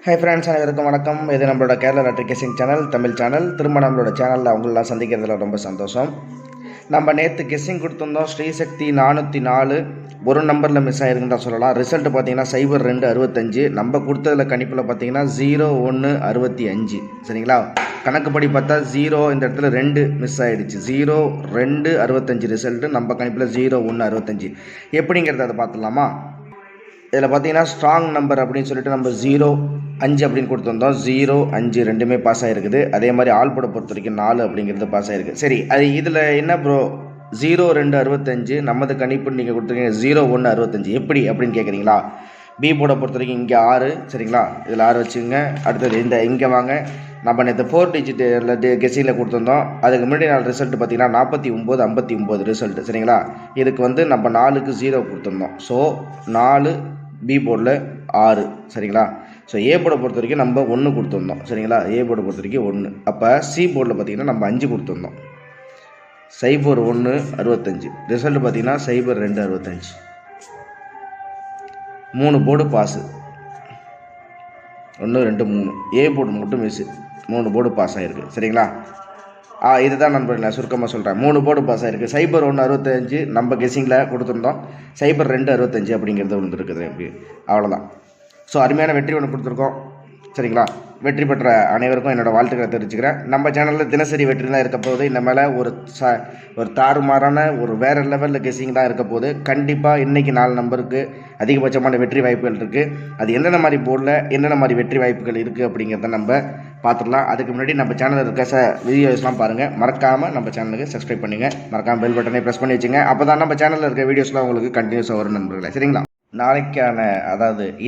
Hi friends, அனைவருக்கும் வணக்கம். இது நம்மளோட Kerala lottery guessing channel, Tamil channel. திரும்ப நம்மளோட சேனலில் அவங்களெலாம் சந்திக்கிறதுல ரொம்ப சந்தோஷம். நம்ம நேற்று கெஸ்ஸிங் கொடுத்துருந்தோம். ஸ்ரீசக்தி 404 ஒரு நம்பரில் மிஸ் ஆகிருக்குன்னு தான் சொல்லலாம். ரிசல்ட் பார்த்தீங்கன்னா 0265. நம்ம கொடுத்ததில் கணிப்பில் பார்த்தீங்கன்னா 0165. சரிங்களா? கணக்குப்படி பார்த்தா 0 இந்த இடத்துல 2 மிஸ் ஆகிடுச்சு. 0265 ரிசல்ட்டு. நம்ம கணிப்பில் 0165 எப்படிங்கிறத அதை பார்த்துடலாமா? இதில் பார்த்தீங்கன்னா ஸ்ட்ராங் நம்பர் அப்படின்னு சொல்லிட்டு நம்ம 05 அப்படின்னு கொடுத்துருந்தோம். 05 ரெண்டுமே பாஸ் ஆகிருக்குது. அதே மாதிரி ஆள்பட பொறுத்த வரைக்கும் 4 அப்படிங்கிறது பாஸ் ஆகிருக்கு. சரி, அது இதில் என்ன ப்ரோ 0265 நமது கணிப்பு நீங்கள் கொடுத்துருக்கீங்க 0165 எப்படி அப்படின்னு கேட்குறீங்களா? பி போர்டை பொறுத்த வரைக்கும் இங்கே 6. சரிங்களா? இதில் 6 வச்சுங்க. அடுத்தது இங்கே வாங்க. நம்ம நேற்று 4 டிஜிட் கெஸ்ஸிங்கில் கொடுத்துருந்தோம். அதுக்கு முன்னாடி நாள் ரிசல்ட் பார்த்தீங்கன்னா 49 59 ரிசல்ட். சரிங்களா? இதுக்கு நம்ம 4க்கு 0 கொடுத்துருந்தோம். ஸோ 4 பி போர்டில் 6. சரிங்களா? ஸோ ஏ போர்டை பொறுத்த வரைக்கும் நம்ம 1 கொடுத்துருந்தோம். சரிங்களா? ஏ போர்டை பொறுத்த வரைக்கும் 1. அப்போ சி போர்டில் பார்த்தீங்கன்னா நம்ம 5 கொடுத்துருந்தோம். 0165 ரிசல்ட் பார்த்தீங்கன்னா 0265. 3 போர்டு பாஸு. 1 2 3. ஏ போர்டு மட்டும் மிஸ்ஸு. 3 போர்டு பாஸ் ஆகிருக்கு. சரிங்களா? இதுதான் நண்பர்கள் நான் சுருக்கமாக சொல்கிறேன். 3 போர்டு பாஸ் ஆகிருக்கு. 0165 நம்ம கெஸ்ஸிங்கில் கொடுத்துருந்தோம். 0265 அப்படிங்கிறது வந்துருக்குது. அவ்வளோதான். ஸோ அருமையான வெற்றி ஒன்று கொடுத்துருக்கோம். சரிங்களா? வெற்றி பெற்ற அனைவருக்கும் என்னோடய வாழ்த்துக்களை தெரிவிச்சுக்கிறேன். நம்ம சேனலில் தினசரி வெற்றி தான் இருக்க போகுது. இந்த மேலே ஒரு தாறுமாறான ஒரு வேறு லெவலில் கெஸ்ஸிங் தான் இருக்க போகுது. கண்டிப்பாக இன்றைக்கி 4 நம்பருக்கு அதிகபட்சமான வெற்றி வாய்ப்புகள் இருக்குது. அது என்னென்ன மாதிரி போர்டில் என்னென்ன மாதிரி வெற்றி வாய்ப்புகள் இருக்குது அப்படிங்கிறத நம்ம பார்த்துடலாம். அதுக்கு முன்னாடி நம்ம சேனலில் இருக்க வீடியோஸ்லாம் பாருங்கள். மறக்காமல் நம்ம சேனலுக்கு சப்ஸ்கிரைப் பண்ணுங்கள். மறக்காமல் பெல் பட்டனை ப்ரெஸ் பண்ணி வச்சுங்க. அப்போ தான் நம்ம சேனலில் இருக்க வீடியோஸ்லாம் உங்களுக்கு கண்டினியூஸாக வரும் நண்பர்களே. சரிங்களா?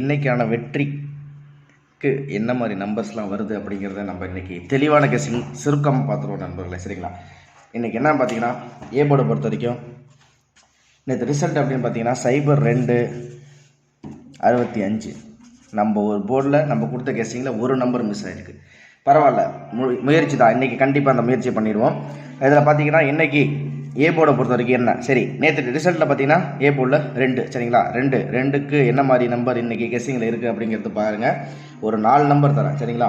இன்னைக்கான வெற்றிக்கு என்ன மாதிரி நம்பர்ஸ்லாம் வருது அப்படிங்கிறத நம்ம இன்றைக்கி தெளிவான கெஸ்ஸிங் சுருக்கமாக பார்த்துருவோம் நண்பர்களே. சரிங்களா? இன்றைக்கி என்ன பார்த்தீங்கன்னா ஏ போர்டை பொறுத்த வரைக்கும் நேற்று ரிசல்ட் அப்படின்னு பார்த்தீங்கன்னா 0265. நம்ம ஒரு போர்டில் நம்ம கொடுத்த கெஸ்ஸிங்கில் ஒரு நம்பர் மிஸ் ஆகிருக்கு. பரவாயில்ல, முயற்சி தான். இன்றைக்கி கண்டிப்பாக அந்த முயற்சியை பண்ணிடுவோம். இதில் பார்த்தீங்கன்னா இன்றைக்கி ஏ போர்டை பொறுத்த வரைக்கும் என்ன, சரி நேற்று ரிசல்ட்டில் பார்த்தீங்கன்னா ஏ போர்டில் 2. சரிங்களா? 2க்கு என்ன மாதிரி நம்பர் இன்றைக்கி கெஸ்ஸிங்கில் இருக்குது அப்படிங்கிறது பாருங்கள். ஒரு 4 நம்பர் தரேன். சரிங்களா?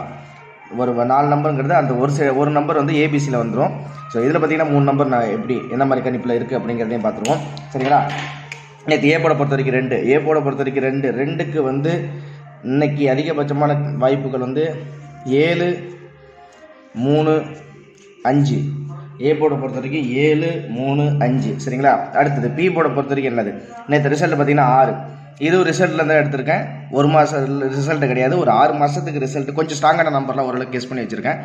ஒரு 4 நம்பருங்கிறது அந்த ஒரு நம்பர் வந்து ஏபிசியில் வந்துடும். ஸோ இதில் பார்த்தீங்கன்னா 3 நம்பர் நான் எப்படி என்ன மாதிரி கணிப்பில் இருக்குது அப்படிங்கிறதையும் பார்த்துருவோம். சரிங்களா? நேற்று ஏ போர்டை பொறுத்த வரைக்கும் 2. ஏ போர்டை பொறுத்த வரைக்கும் 2க்கு வந்து இன்றைக்கி அதிகபட்சமான வாய்ப்புகள் வந்து 7 3 5. ஏ போர்டை பொறுத்த வரைக்கும் 7 3 5. சரிங்களா? அடுத்தது பி போர்டை பொறுத்த வரைக்கும் என்னது, நேற்று ரிசல்ட் பார்த்தீங்கன்னா 6. இதுவும் ரிசல்ட்டில் தான் எடுத்திருக்கேன். ஒரு மாதம் ரிசல்ட்டு கிடையாது, ஒரு 6 மாதத்துக்கு ரிசல்ட். கொஞ்சம் ஸ்ட்ராங்கான நம்பர்லாம் ஓரளவுக்கு கெஸ் பண்ணி வச்சுருக்கேன்.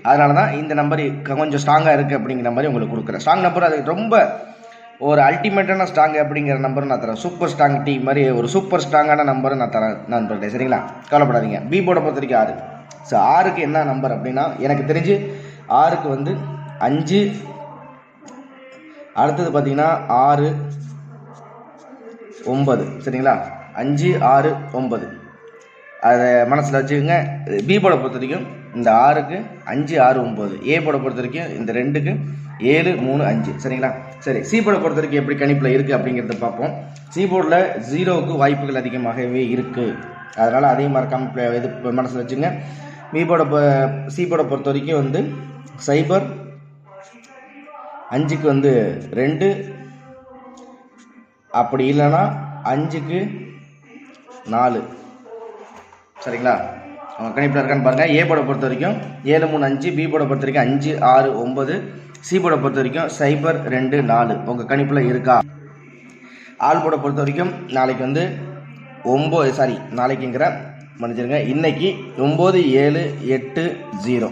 அதனால தான் இந்த நம்பர் கொஞ்சம் ஸ்ட்ராங்காக இருக்குது அப்படிங்கிற மாதிரி உங்களுக்கு கொடுக்குறேன். ஸ்ட்ராங் நம்பர் அது ரொம்ப ஒரு அல்டிமேட்டான ஸ்ட்ராங் அப்படிங்கிற நம்பர் நான் தரேன். சூப்பர் ஸ்ட்ராங் டீ மாதிரி ஒரு சூப்பர் ஸ்ட்ராங்கான நம்பரை நான் தரேன் நண்பர்களே. சரிங்களா? கவலைப்படாதீங்க. பி போர்டை பொறுத்த வரைக்கும் 6. ஸோ 6க்கு என்ன நம்பர் அப்படின்னா எனக்கு தெரிஞ்சு 6க்கு வந்து 5. அடுத்தது பார்த்தீங்கன்னா 6 9. சரிங்களா? 5 6 9 அதை மனசில் வச்சுக்கோங்க. பி போர்டை பொறுத்த வரைக்கும் இந்த 6க்கு 5 6 9. ஏ போர்டை பொறுத்த வரைக்கும் இந்த 2க்கு 7 3 5. சரிங்களா? சரி, சி போர்டை பொறுத்த வரைக்கும் எப்படி கணிப்பில் இருக்குது அப்படிங்கிறத பார்ப்போம். சி போர்டில் 0க்கு வாய்ப்புகள் அதிகமாகவே இருக்குது. அதனால் அதையும் மறக்காமல் இது மனசில் வச்சுங்க. சி போர்டை பொறுத்த வரைக்கும் வந்து 0 5க்கு வந்து 2. அப்படி இல்லைன்னா 5க்கு 4. சரிங்களா? அவங்க கணிப்பில் இருக்கான்னு பாருங்கள். ஏ போர்டை பொறுத்த வரைக்கும் 7 3 5. பி போர்டை பொறுத்த வரைக்கும் 5 6 9. சி போர்டை பொறுத்த வரைக்கும் 0 2 4. உங்கள் கணிப்பில் இருக்கா? ஆல் போர்டை பொறுத்த வரைக்கும் நாளைக்கு வந்து நாளைக்குங்கிற மன்னிச்சிருங்க, இன்னைக்கு 9 7 8 0.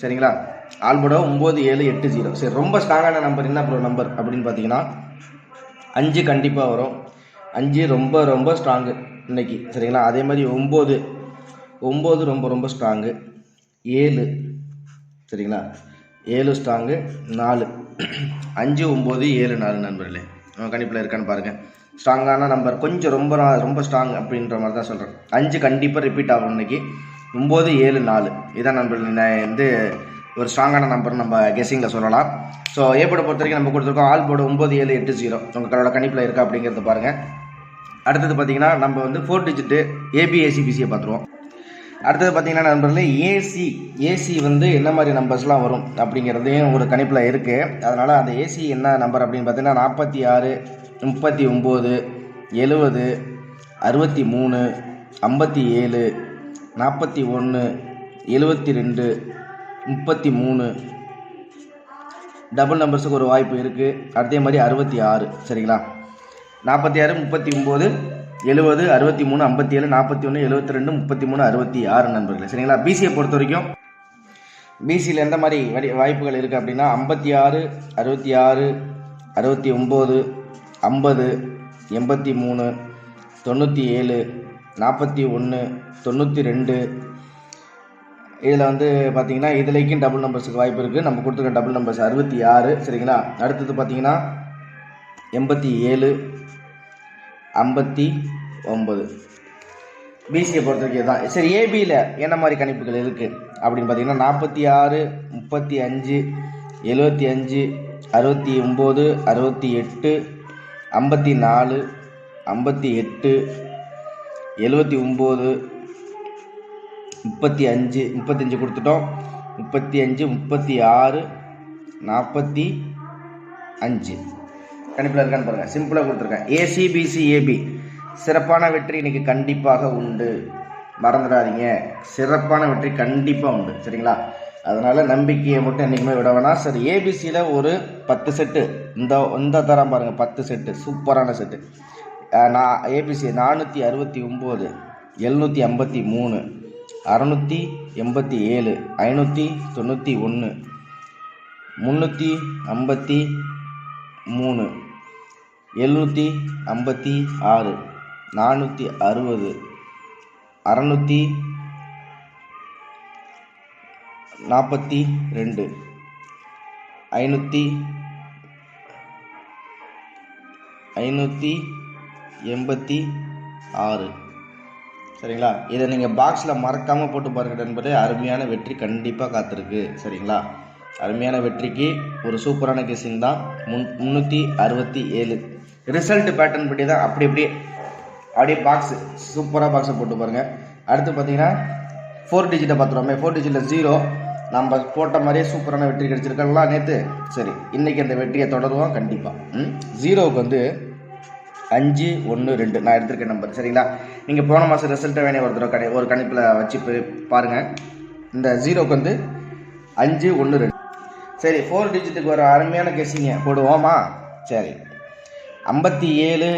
சரிங்களா? ஆல்போட 9 7 8 0. சரி, ரொம்ப ஸ்ட்ராங்கான நம்பர் என்ன ப்ரோ நம்பர் அப்படின்னு பார்த்தீங்கன்னா 5 கண்டிப்பாக வரும். 5 ரொம்ப ரொம்ப ஸ்ட்ராங்கு இன்னைக்கு. சரிங்களா? அதே மாதிரி 9 ரொம்ப ரொம்ப ஸ்ட்ராங்கு. 7. சரிங்களா? 7 ஸ்ட்ராங்கு. 4 5 9 7 4 நண்பர்களே. கணிப்பில் இருக்கான்னு பாருங்கள். ஸ்ட்ராங்கான நம்பர் கொஞ்சம் ரொம்ப ஸ்ட்ராங் அப்படின்ற மாதிரி தான் சொல்கிறேன். 5 கண்டிப்பாக ரிப்பீட் ஆகும் இன்னைக்கு. 9 7 4 இதான் நண்பர்கள் வந்து ஒரு ஸ்ட்ராங்கான நம்பர் நம்ம கெஸ்ஸிங்கில் சொல்லலாம். ஸோ ஏ போர்டை பொறுத்த வரைக்கும் நம்ம கொடுத்துருக்கோம். All board 9 7 8 0. உங்களோட கணிப்பில் இருக்கா அப்படிங்கிறத பாருங்கள். அடுத்தது பார்த்தீங்கன்னா நம்ம வந்து 4 டிஜிட்டு ஏபிஏசிபிசியை பார்த்துருவோம். அடுத்தது பார்த்தீங்கன்னா நண்பர்களே ஏசி வந்து என்ன மாதிரி நம்பர்ஸ்லாம் வரும் அப்படிங்கிறதையும் ஒரு கணிப்பில் இருக்குது. அதனால் அந்த ஏசி என்ன நம்பர் அப்படின்னு பார்த்தீங்கன்னா 46, 39, 70, 63, 57, 41, 72, 33 டபுள் நம்பர்ஸுக்கு ஒரு வாய்ப்பு இருக்குது. அதே மாதிரி 66 சரிங்களா. 46, 39, 70, 63, 57, 41, 72, 33, 66 நண்பர்களே சரிங்களா. பிசியை பொறுத்த வரைக்கும் பிசியில் எந்த மாதிரி வாய்ப்புகள் இருக்குது அப்படின்னா 56, 66, 69, 50, 83, 97, 41, 92 இதில் வந்து பார்த்தீங்கன்னா இதுலேயும் டபுள் நம்பர்ஸுக்கு வாய்ப்பு இருக்குது. நம்ம கொடுத்துருக்க டபுள் நம்பர்ஸ் 66 சரிங்களா. அடுத்தது பார்த்தீங்கன்னா 87, 59 பிசியை பொறுத்த வரைக்கும் தான். சரி, ஏபியில் என்ன மாதிரி கணிப்புகள் இருக்குது அப்படின்னு பார்த்தீங்கன்னா 46, 35, 75, 69, 68, 54, 58, 79, 35 கொடுத்துட்டோம். 35, 36, 45 கணிப்பில் இருக்கான்னு பாருங்கள். சிம்பிளாக கொடுத்துருக்கேன். ஏசி, பிசி, ஏபி சிறப்பான வெற்றி இன்னைக்கு கண்டிப்பாக உண்டு, மறந்துடாதீங்க. சிறப்பான வெற்றி கண்டிப்பாக உண்டு சரிங்களா. அதனால் நம்பிக்கையை மட்டும் என்றைக்குமே விட வேணாம். சரி, ஏபிசியில் ஒரு 10 செட்டு இந்த தரம் பாருங்கள். 10 செட்டு சூப்பரான செட்டு. ஏபிசி 469, 753, 687, 591, 353, 756, 460, 642, 586 சரிங்களா. இதை நீங்கள் பாக்ஸில் மறக்காமல் போட்டு பாருங்கள் நண்பர்களே. அருமையான வெற்றி கண்டிப்பாக காத்திருக்கு சரிங்களா. அருமையான வெற்றிக்கு ஒரு சூப்பரான கெஸ்ஸிங் தான். 367 ரிசல்ட் பேட்டர்ன் படி தான். அப்படியே பாக்ஸு சூப்பராக பாக்ஸை போட்டு பாருங்கள். அடுத்து பார்த்தீங்கன்னா 4 டிஜிட்டை பார்த்துருவோமே. 4 டிஜிட்டில் 0 நம்ம போட்ட மாதிரியே சூப்பரான வெற்றி கிடைச்சிருக்கலாம் நேற்று. சரி, இன்றைக்கி அந்த வெற்றியை தொடருவோம் கண்டிப்பாக. 0க்கு வந்து 5, 1, 2 நான் எடுத்திருக்க நம்பர் சரிங்களா. நீங்கள் போன மாதம் ரிசல்ட்டை வேணே ஒரு கணிப்பில் வச்சு பாருங்கள். இந்த 0க்கு வந்து 5, 1, 2 சரி. 4 டிஜிட்டுக்கு ஒரு அருமையான கெஸ்ஸிங்க போடுவோமா. சரி, 57,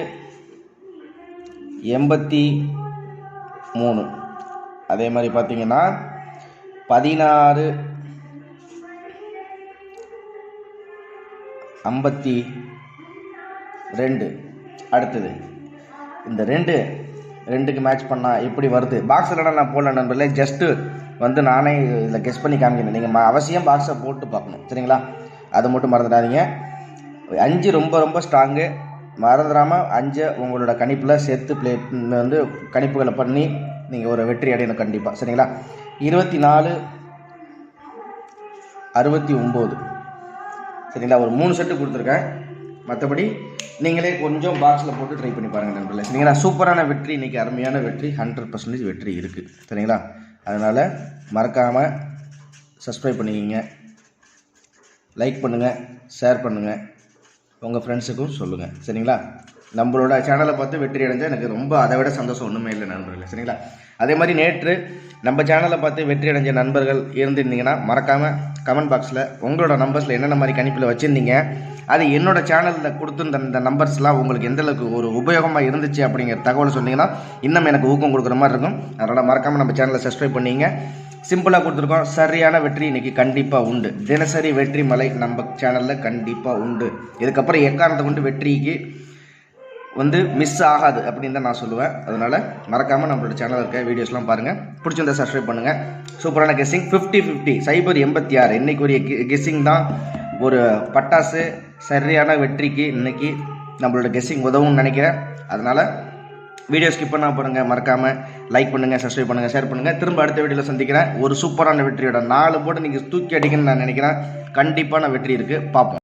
83 அதே மாதிரி பார்த்தீங்கன்னா 16, 52 அடுத்தது இந்த 2க்கு மேட்ச் பண்ணால் எப்படி வருது. பாக்ஸில் நான் போடல நண்பர்களே. ஜஸ்ட்டு வந்து நானே இதில் கெஸ் பண்ணி காமிக்கணும். நீங்கள் அவசியம் பாக்ஸை போட்டு பார்க்கணும் சரிங்களா. அதை மட்டும் மறந்துடாதீங்க. 5 ரொம்ப ஸ்ட்ராங்கு. மறந்துடாமல் 5 உங்களோட கணிப்பில் சேர்த்து வந்து கணிப்புகளை பண்ணி நீங்கள் ஒரு வெற்றி அடையணும் கண்டிப்பாக சரிங்களா. 24, 69 சரிங்களா. ஒரு 3 செட்டு கொடுத்துருக்கேன். மற்றபடி நீங்களே கொஞ்சம் பாக்ஸில் போட்டு ட்ரை பண்ணி பாருங்கள் நண்பர்களே சரிங்களா. சூப்பரான வெற்றி இன்றைக்கி, அருமையான வெற்றி, 100% வெற்றி இருக்குது சரிங்களா. அதனால் மறக்காமல் சப்ஸ்கிரைப் பண்ணிக்கிங்க, லைக் பண்ணுங்கள், ஷேர் பண்ணுங்கள், உங்கள் ஃப்ரெண்ட்ஸுக்கும் சொல்லுங்கள் சரிங்களா. நம்மளோட சேனலை பார்த்து வெற்றி அடைஞ்சால் எனக்கு ரொம்ப அதை விட சந்தோஷம் ஒன்றுமே இல்லை நண்பர்களே சரிங்களா. அதே மாதிரி நேற்று நம்ம சேனலை பார்த்து வெற்றி அடைஞ்ச நண்பர்கள் இருந்திருந்தீங்கன்னா மறக்காமல் கமெண்ட் பாக்ஸில் உங்களோட நம்பர்ஸில் என்னென்ன மாதிரி கணிப்பில் வச்சுருந்தீங்க, அது என்னோட சேனலில் கொடுத்துருந்த இந்த நம்பர்ஸ்லாம் உங்களுக்கு எந்தளவுக்கு ஒரு உபயோகமாக இருந்துச்சு அப்படிங்கிற தகவலை சொன்னீங்கன்னா இன்னும் எனக்கு ஊக்கம் கொடுக்குற மாதிரி இருக்கும். அதனால் மறக்காமல் நம்ம சேனலை சப்ஸ்கிரைப் பண்ணிங்க. சிம்பிளாக கொடுத்துருக்கோம். சரியான வெற்றி இன்றைக்கி கண்டிப்பாக உண்டு. தினசரி வெற்றி மலை நம்ம சேனலில் கண்டிப்பாக உண்டு. இதுக்கப்புறம் எக்காரணத்தை கொண்டு வெற்றிக்கு வந்து மிஸ் ஆகாது அப்படின்னு தான் நான் சொல்லுவேன். அதனால் மறக்காமல் நம்மளோட சேனலில் இருக்க வீடியோஸ்லாம் பாருங்கள். பிடிச்சிருந்தா சப்ஸ்கிரைப் பண்ணுங்கள். சூப்பரான கெஸ்ஸிங் 50-50 086 இன்றைக்கி ஒரு கெஸ்ஸிங் தான் ஒரு பட்டாசு. சரியான வெற்றிக்கு இன்றைக்கி நம்மளோட கெஸ்ஸிங் உதவும்னு நினைக்கிறேன். அதனால் வீடியோ ஸ்கிப் பண்ணால் பாருங்கள். மறக்காமல் லைக் பண்ணுங்கள், சப்ஸ்கிரைப் பண்ணுங்கள், ஷேர் பண்ணுங்கள். திரும்ப அடுத்த வீடியோவில் சந்திக்கிறேன். ஒரு சூப்பரான வெற்றியோட 4 போட்டு நீங்கள் தூக்கி அடிக்கணும்னு நான் நினைக்கிறேன். கண்டிப்பான வெற்றி இருக்குது, பார்ப்போம்.